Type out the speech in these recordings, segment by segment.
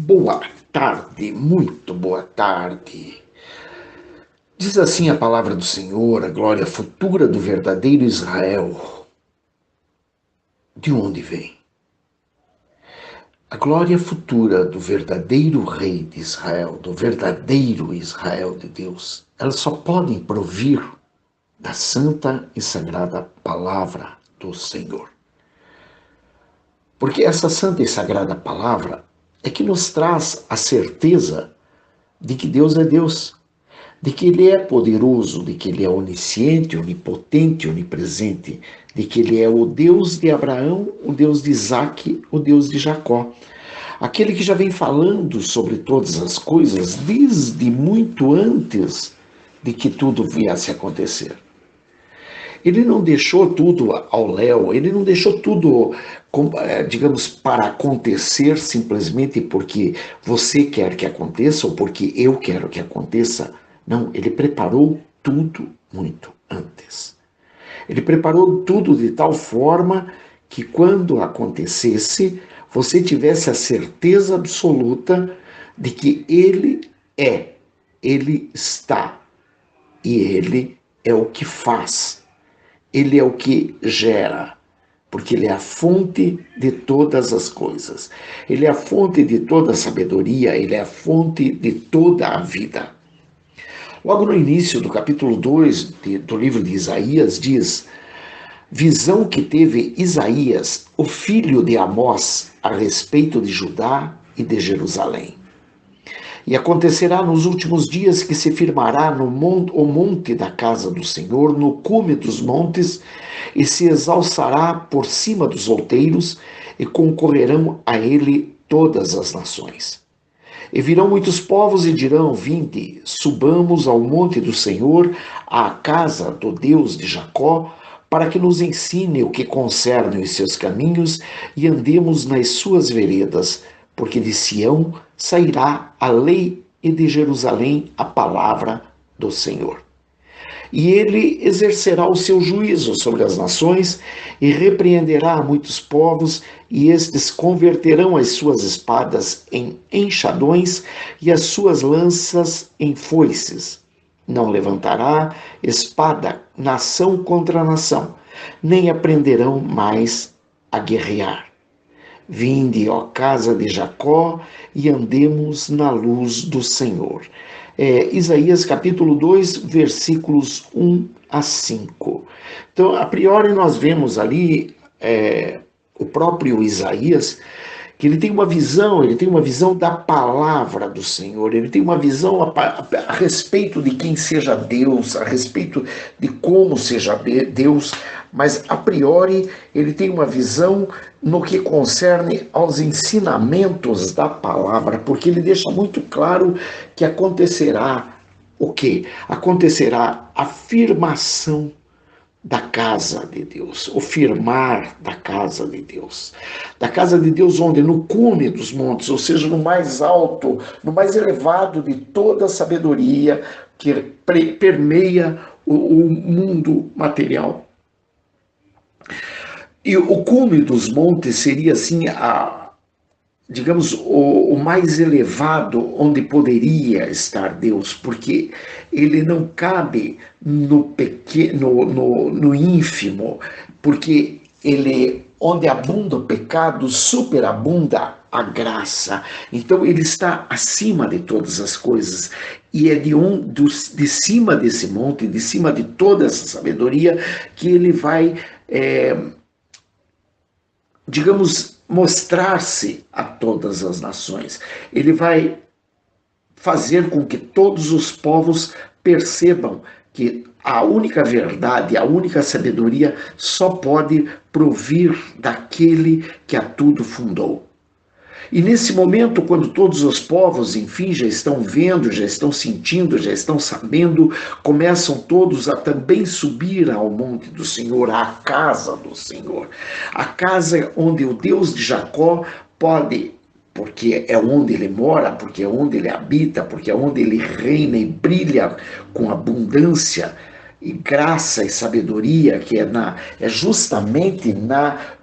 Boa tarde, muito boa tarde. Diz assim a palavra do Senhor, a glória futura do verdadeiro Israel. De onde vem? A glória futura do verdadeiro Rei de Israel, do verdadeiro Israel de Deus, elas só podem provir da santa e sagrada palavra do Senhor. Porque essa santa e sagrada palavra é que nos traz a certeza de que Deus é Deus, de que Ele é poderoso, de que Ele é onisciente, onipotente, onipresente, de que Ele é o Deus de Abraão, o Deus de Isaque, o Deus de Jacó. Aquele que já vem falando sobre todas as coisas desde muito antes de que tudo viesse a acontecer. Ele não deixou tudo ao léu, ele não deixou tudo, digamos, para acontecer simplesmente porque você quer que aconteça ou porque eu quero que aconteça. Não, ele preparou tudo muito antes. Ele preparou tudo de tal forma que quando acontecesse, você tivesse a certeza absoluta de que ele está e ele é o que faz. Ele é o que gera, porque Ele é a fonte de todas as coisas. Ele é a fonte de toda a sabedoria, Ele é a fonte de toda a vida. Logo no início do capítulo 2 do livro de Isaías, diz: visão que teve Isaías, o filho de Amós, a respeito de Judá e de Jerusalém. E acontecerá nos últimos dias que se firmará o monte da casa do Senhor, no cume dos montes, e se exalçará por cima dos outeiros, e concorrerão a ele todas as nações. E virão muitos povos e dirão: vinde, subamos ao monte do Senhor, à casa do Deus de Jacó, para que nos ensine o que concerne os seus caminhos e andemos nas suas veredas, porque de Sião sairá a lei e de Jerusalém a palavra do Senhor. E ele exercerá o seu juízo sobre as nações e repreenderá muitos povos, e estes converterão as suas espadas em enxadões e as suas lanças em foices. Não levantará espada nação contra nação, nem aprenderão mais a guerrear. Vinde, ó casa de Jacó, e andemos na luz do Senhor. Isaías capítulo 2, versículos 1 a 5. Então, a priori, nós vemos ali o próprio Isaías, que ele tem uma visão da palavra do Senhor, ele tem uma visão a respeito de quem seja Deus, a respeito de como seja Deus, mas a priori ele tem uma visão no que concerne aos ensinamentos da palavra, porque ele deixa muito claro que acontecerá o quê? Acontecerá a afirmação da casa de Deus, o firmar da casa de Deus. Da casa de Deus onde? No cume dos montes, ou seja, no mais alto, no mais elevado de toda a sabedoria que permeia o mundo material. E o cume dos montes seria assim digamos, o mais elevado onde poderia estar Deus, porque ele não cabe no pequeno, no ínfimo, porque ele, onde abunda o pecado, superabunda a graça. Então ele está acima de todas as coisas, e é de cima desse monte, de cima de toda essa sabedoria, que ele vai, digamos, mostrar-se a todas as nações. Ele vai fazer com que todos os povos percebam que a única verdade, a única sabedoria só pode provir daquele que a tudo fundou. E nesse momento, quando todos os povos, enfim, já estão vendo, já estão sentindo, já estão sabendo, começam todos a também subir ao monte do Senhor, à casa do Senhor. A casa onde o Deus de Jacó pode, porque é onde ele mora, porque é onde ele habita, porque é onde ele reina e brilha com abundância e graça e sabedoria, que é justamente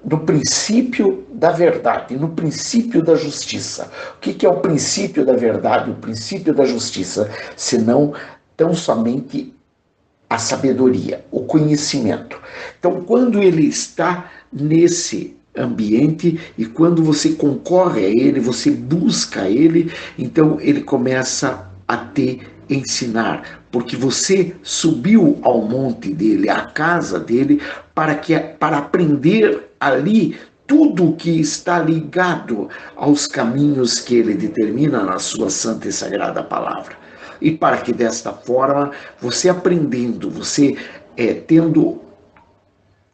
no princípio da verdade, no princípio da justiça. O que é o princípio da verdade, o princípio da justiça? Senão tão somente a sabedoria, o conhecimento. Então, quando ele está nesse ambiente e quando você concorre a ele, você busca ele, então ele começa a te ensinar, porque você subiu ao monte dele, à casa dele, para aprender ali tudo que está ligado aos caminhos que ele determina na sua santa e sagrada palavra. E para que desta forma, você aprendendo, você tendo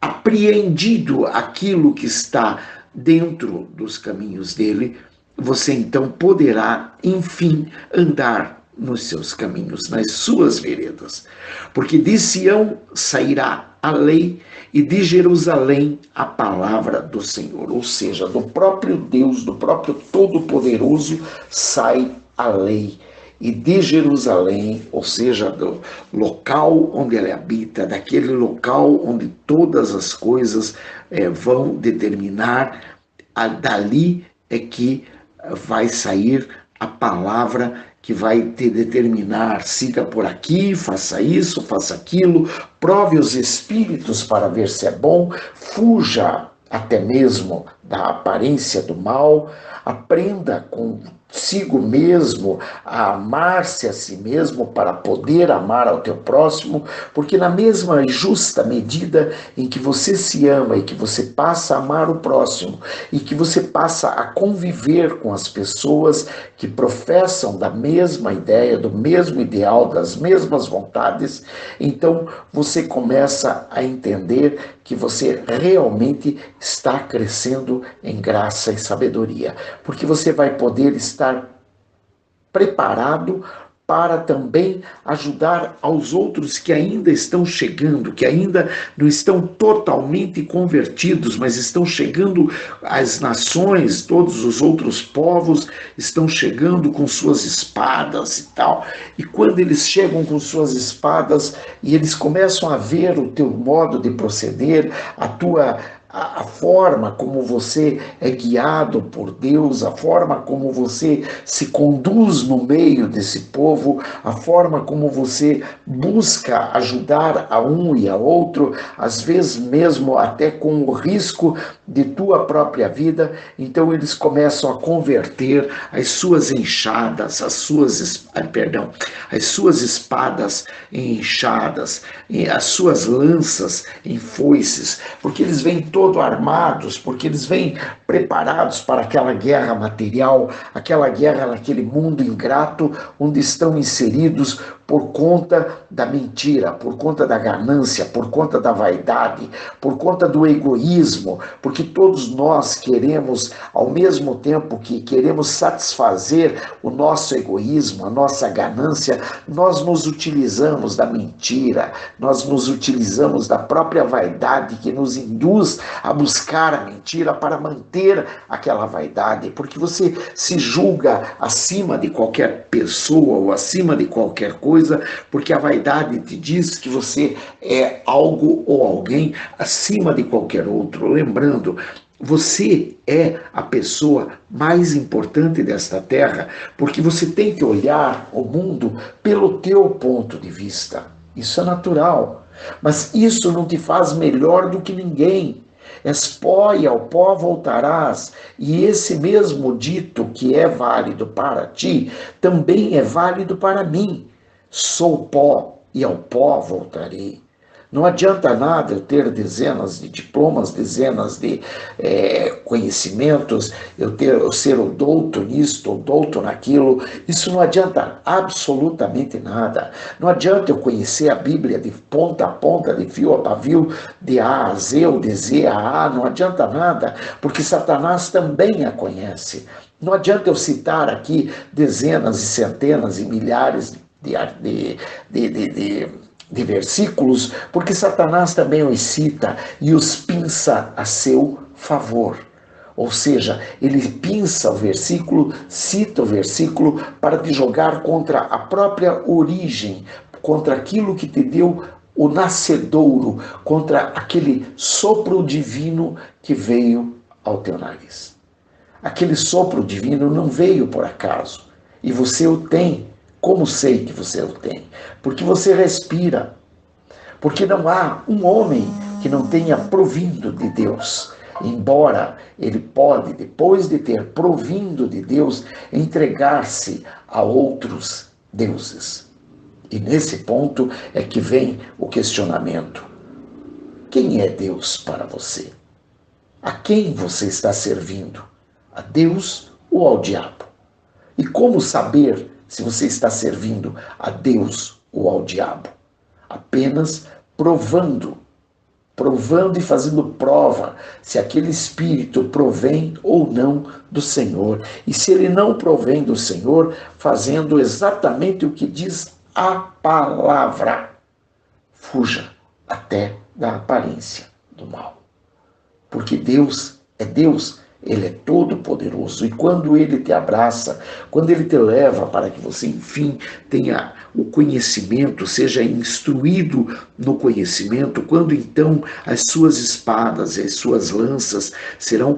apreendido aquilo que está dentro dos caminhos dele, você então poderá, enfim, andar nos seus caminhos, nas suas veredas. Porque de Sião sairá a lei e de Jerusalém a palavra do Senhor. Ou seja, do próprio Deus, do próprio Todo-Poderoso, sai a lei. E de Jerusalém, ou seja, do local onde ele habita, daquele local onde todas as coisas vão determinar, dali é que vai sair a palavra que vai te determinar, siga por aqui, faça isso, faça aquilo, prove os espíritos para ver se é bom, fuja até mesmo da aparência do mal, aprenda consigo mesmo a amar-se a si mesmo para poder amar ao teu próximo, porque na mesma justa medida em que você se ama e que você passa a amar o próximo e que você passa a conviver com as pessoas que professam da mesma ideia, do mesmo ideal, das mesmas vontades, então você começa a entender que você realmente está crescendo em graça e sabedoria, porque você vai poder estar preparado para também ajudar aos outros que ainda estão chegando, que ainda não estão totalmente convertidos, mas estão chegando às nações, todos os outros povos estão chegando com suas espadas e tal. E quando eles chegam com suas espadas e eles começam a ver o teu modo de proceder, a forma como você é guiado por Deus, a forma como você se conduz no meio desse povo, a forma como você busca ajudar a um e a outro, às vezes mesmo até com o risco de tua própria vida, então eles começam a converter as suas enxadas, as suas espadas em enxadas, as suas lanças em foices, porque eles vêm todo armados, porque eles vêm preparados para aquela guerra material, aquela guerra naquele mundo ingrato onde estão inseridos por conta da mentira, por conta da ganância, por conta da vaidade, por conta do egoísmo, porque todos nós queremos, ao mesmo tempo que queremos satisfazer o nosso egoísmo, a nossa ganância, nós nos utilizamos da mentira, nós nos utilizamos da própria vaidade que nos induz a buscar a mentira para manter aquela vaidade, porque você se julga acima de qualquer pessoa ou acima de qualquer coisa, porque a vaidade te diz que você é algo ou alguém acima de qualquer outro. Lembrando, você é a pessoa mais importante desta terra, porque você tem que olhar o mundo pelo teu ponto de vista. Isso é natural, mas isso não te faz melhor do que ninguém. És pó e ao pó voltarás, e esse mesmo dito que é válido para ti, também é válido para mim. Sou pó e ao pó voltarei. Não adianta nada eu ter dezenas de diplomas, dezenas de conhecimentos, eu ser o douto nisto, o douto naquilo. Isso não adianta absolutamente nada. Não adianta eu conhecer a Bíblia de ponta a ponta, de fio a pavio, de A a Z ou de Z a A. Não adianta nada, porque Satanás também a conhece. Não adianta eu citar aqui dezenas e centenas e milhares de versículos, porque Satanás também os cita e os pinça a seu favor. Ou seja, ele pinça o versículo, cita o versículo para te jogar contra a própria origem, contra aquilo que te deu o nascedouro, contra aquele sopro divino que veio ao teu nariz. Aquele sopro divino não veio por acaso, e você o tem. Como sei que você o tem? Porque você respira. Porque não há um homem que não tenha provindo de Deus, embora ele pode, depois de ter provindo de Deus, entregar-se a outros deuses. E nesse ponto é que vem o questionamento. Quem é Deus para você? A quem você está servindo? A Deus ou ao diabo? E como saber se você está servindo a Deus ou ao diabo? Apenas provando e fazendo prova se aquele espírito provém ou não do Senhor. E se ele não provém do Senhor, fazendo exatamente o que diz a palavra. Fuja até da aparência do mal. Porque Deus é Deus, Ele é todo-poderoso. E quando Ele te abraça, quando Ele te leva para que você, enfim, tenha o conhecimento, seja instruído no conhecimento, quando então as suas espadas e as suas lanças serão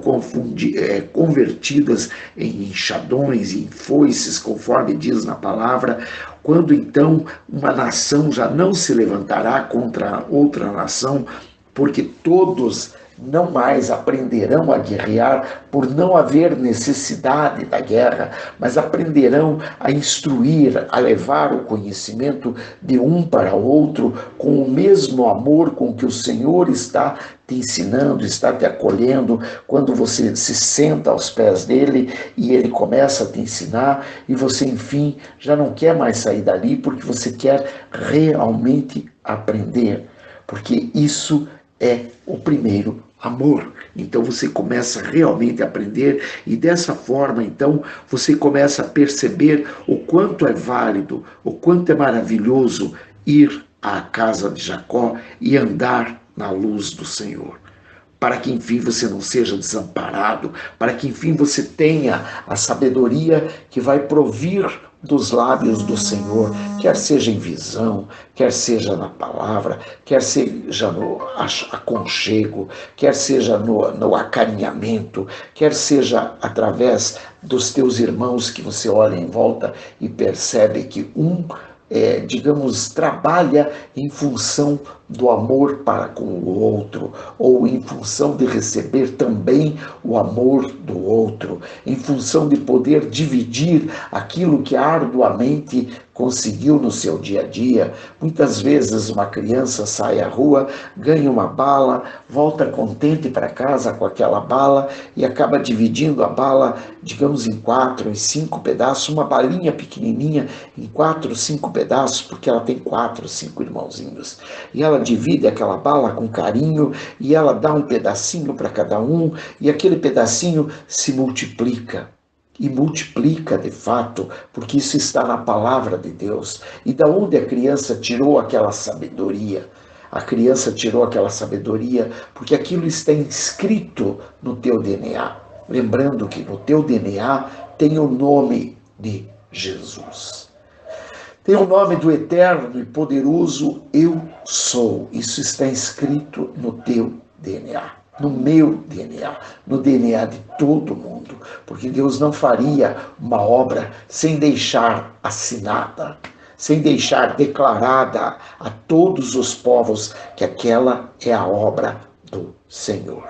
convertidas em enxadões e em foices, conforme diz na palavra, quando então uma nação já não se levantará contra outra nação, porque todos não mais aprenderão a guerrear por não haver necessidade da guerra, mas aprenderão a instruir, a levar o conhecimento de um para outro com o mesmo amor com que o Senhor está te ensinando, está te acolhendo, quando você se senta aos pés dele e ele começa a te ensinar e você, enfim, já não quer mais sair dali porque você quer realmente aprender, porque isso é o primeiro amor. Então você começa realmente a aprender e dessa forma, então, você começa a perceber o quanto é válido, o quanto é maravilhoso ir à casa de Jacó e andar na luz do Senhor. Para que enfim você não seja desamparado, para que enfim você tenha a sabedoria que vai provir dos lábios do Senhor, quer seja em visão, quer seja na palavra, quer seja no aconchego, quer seja no acarinhamento, quer seja através dos teus irmãos que você olha em volta e percebe que digamos, trabalha em função do amor para com o outro, ou em função de receber também o amor do outro, em função de poder dividir aquilo que arduamente conseguiu no seu dia a dia. Muitas vezes uma criança sai à rua, ganha uma bala, volta contente para casa com aquela bala e acaba dividindo a bala, digamos, em 4, em 5 pedaços, uma balinha pequenininha em 4, 5 pedaços, porque ela tem 4, 5 irmãozinhos. E ela divide aquela bala com carinho e ela dá um pedacinho para cada um e aquele pedacinho se multiplica. E multiplica de fato, porque isso está na palavra de Deus. E da onde a criança tirou aquela sabedoria? A criança tirou aquela sabedoria porque aquilo está inscrito no teu DNA. Lembrando que no teu DNA tem o nome de Jesus. Tem o nome do eterno e poderoso Eu Sou. Isso está inscrito no teu DNA. No meu DNA, no DNA de todo mundo, porque Deus não faria uma obra sem deixar assinada, sem deixar declarada a todos os povos que aquela é a obra do Senhor.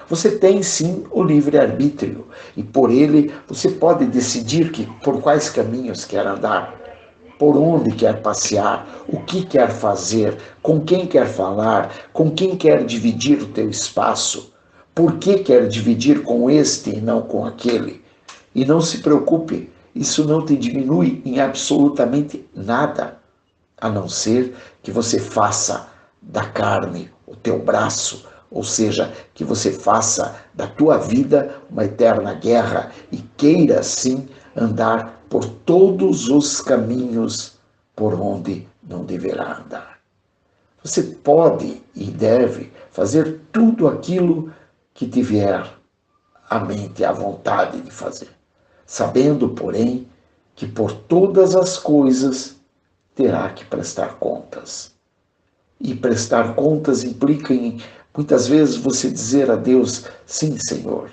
Você tem sim o livre-arbítrio e por ele você pode decidir por quais caminhos quer andar, por onde quer passear, o que quer fazer, com quem quer falar, com quem quer dividir o teu espaço, por que quer dividir com este e não com aquele. E não se preocupe, isso não te diminui em absolutamente nada, a não ser que você faça da carne o teu braço, ou seja, que você faça da tua vida uma eterna guerra e queira sim andar por todos os caminhos por onde não deverá andar. Você pode e deve fazer tudo aquilo que te vier à mente, à vontade de fazer, sabendo, porém, que por todas as coisas terá que prestar contas. E prestar contas implica em, muitas vezes, você dizer a Deus, sim, Senhor,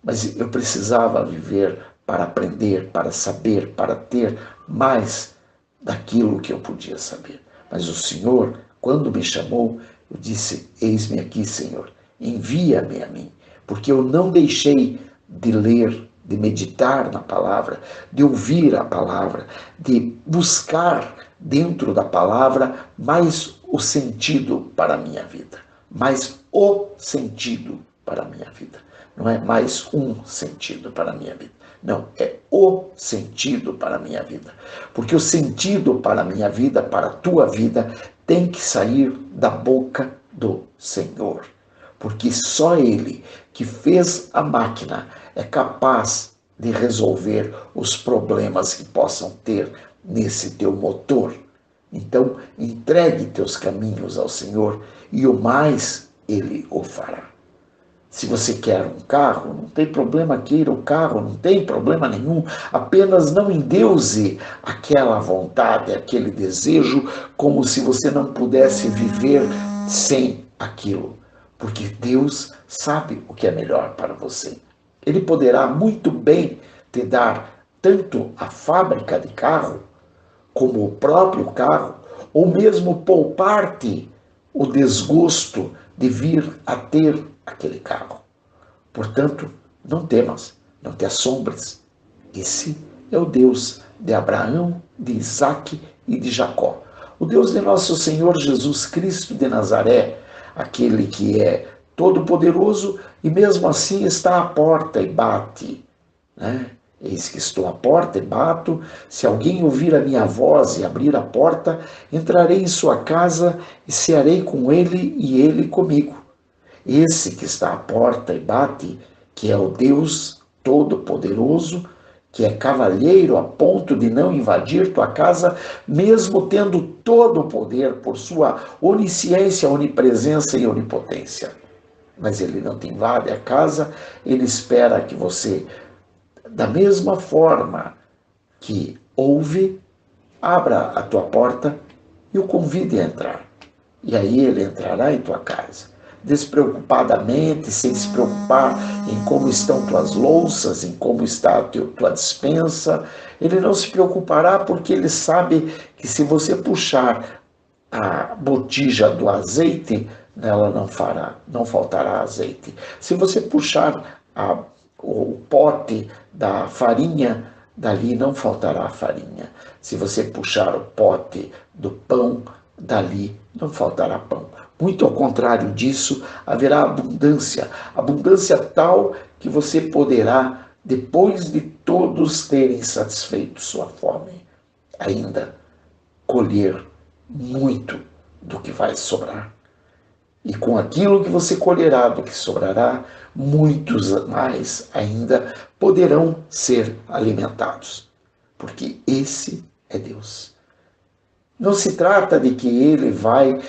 mas eu precisava viver para aprender, para saber, para ter mais daquilo que eu podia saber. Mas o Senhor, quando me chamou, eu disse, eis-me aqui, Senhor, envia-me a mim, porque eu não deixei de ler, de meditar na palavra, de ouvir a palavra, de buscar dentro da palavra mais o sentido para a minha vida, mais o sentido para a minha vida. Não é mais um sentido para a minha vida. Não, é o sentido para a minha vida. Porque o sentido para a minha vida, para a tua vida, tem que sair da boca do Senhor. Porque só Ele, que fez a máquina, é capaz de resolver os problemas que possam ter nesse teu motor. Então, entregue teus caminhos ao Senhor e o mais Ele o fará. Se você quer um carro, não tem problema, queira o carro, não tem problema nenhum. Apenas não endeuse aquela vontade, aquele desejo, como se você não pudesse viver sem aquilo. Porque Deus sabe o que é melhor para você. Ele poderá muito bem te dar tanto a fábrica de carro, como o próprio carro, ou mesmo poupar-te o desgosto de vir a ter aquele carro. Portanto, não temas, não te assombres. Esse é o Deus de Abraão, de Isaque e de Jacó. O Deus de nosso Senhor Jesus Cristo de Nazaré, aquele que é todo-poderoso e mesmo assim está à porta e bate, né? Eis que estou à porta e bato. Se alguém ouvir a minha voz e abrir a porta, entrarei em sua casa e cearei com ele e ele comigo. Esse que está à porta e bate, que é o Deus Todo-Poderoso, que é cavalheiro a ponto de não invadir tua casa, mesmo tendo todo o poder por sua onisciência, onipresença e onipotência. Mas ele não te invade a casa, ele espera que você, da mesma forma que ouve, abra a tua porta e o convide a entrar. E aí ele entrará em tua casa, despreocupadamente, sem se preocupar em como estão tuas louças, em como está a tua despensa. Ele não se preocupará porque ele sabe que se você puxar a botija do azeite, nela não faltará azeite. Se você puxar o pote da farinha, dali não faltará farinha. Se você puxar o pote do pão, dali não faltará pão. Muito ao contrário disso, haverá abundância, abundância tal que você poderá, depois de todos terem satisfeito sua fome, ainda colher muito do que vai sobrar. E com aquilo que você colherá, do que sobrará, muitos mais ainda poderão ser alimentados. Porque esse é Deus. Não se trata de que ele vai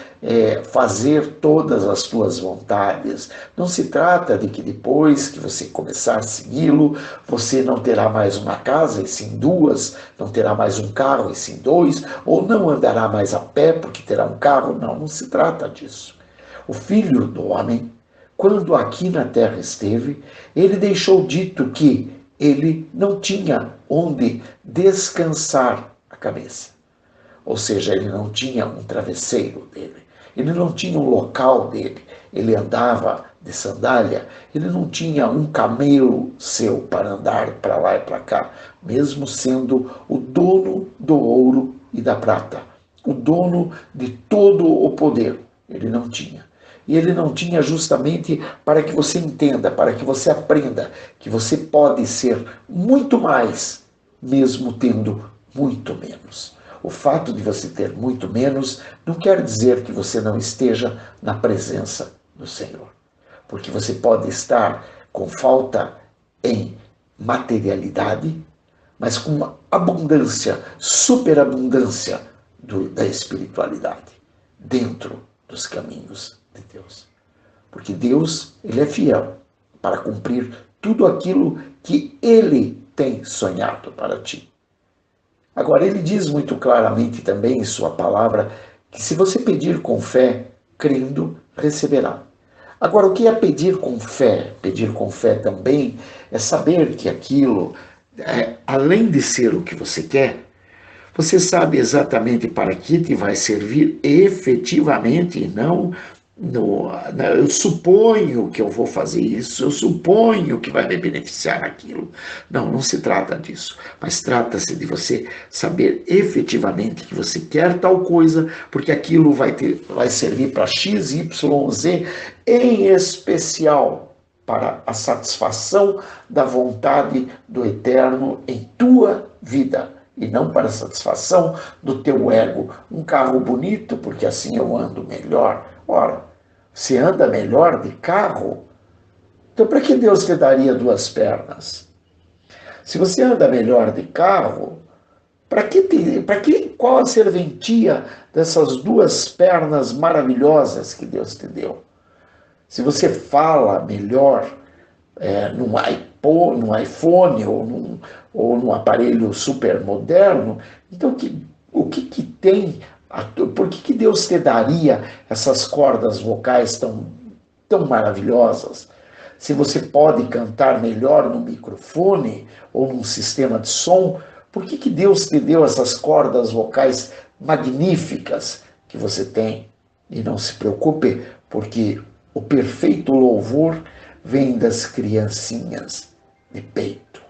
fazer todas as tuas vontades. Não se trata de que depois que você começar a segui-lo, você não terá mais uma casa e sim duas, não terá mais um carro e sim dois, ou não andará mais a pé porque terá um carro. Não, não se trata disso. O Filho do Homem, quando aqui na terra esteve, ele deixou dito que ele não tinha onde descansar a cabeça. Ou seja, ele não tinha um travesseiro dele, ele não tinha um local dele, ele andava de sandália, ele não tinha um camelo seu para andar para lá e para cá, mesmo sendo o dono do ouro e da prata, o dono de todo o poder, ele não tinha. E ele não tinha justamente para que você entenda, para que você aprenda que você pode ser muito mais, mesmo tendo muito menos. O fato de você ter muito menos não quer dizer que você não esteja na presença do Senhor. Porque você pode estar com falta em materialidade, mas com uma abundância, superabundância da espiritualidade dentro dos caminhos de Deus. Porque Deus, ele é fiel para cumprir tudo aquilo que ele tem sonhado para ti. Agora, ele diz muito claramente também em sua palavra que se você pedir com fé, crendo, receberá. Agora, o que é pedir com fé? Pedir com fé também é saber que aquilo, além de ser o que você quer, você sabe exatamente para que te vai servir efetivamente e não eu suponho que eu vou fazer isso, eu suponho que vai me beneficiar aquilo. Não, não se trata disso, mas trata-se de você saber efetivamente que você quer tal coisa, porque aquilo vai servir para X, Y, Z, em especial para a satisfação da vontade do Eterno em tua vida e não para a satisfação do teu ego. Um carro bonito, porque assim eu ando melhor. Ora, se anda melhor de carro, então para que Deus te daria duas pernas? Se você anda melhor de carro, qual a serventia dessas duas pernas maravilhosas que Deus te deu? Se você fala melhor num iPhone ou num aparelho super moderno, então o que tem? Por que Deus te daria essas cordas vocais tão maravilhosas? Se você pode cantar melhor no microfone ou num sistema de som, por que Deus te deu essas cordas vocais magníficas que você tem? E não se preocupe, porque o perfeito louvor vem das criancinhas de peito,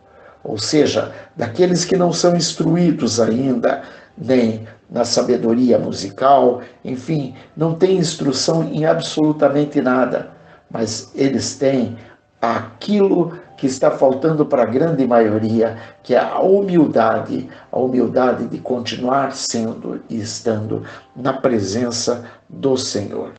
ou seja, daqueles que não são instruídos ainda, nem na sabedoria musical, enfim, não têm instrução em absolutamente nada, mas eles têm aquilo que está faltando para a grande maioria, que é a humildade de continuar sendo e estando na presença do Senhor.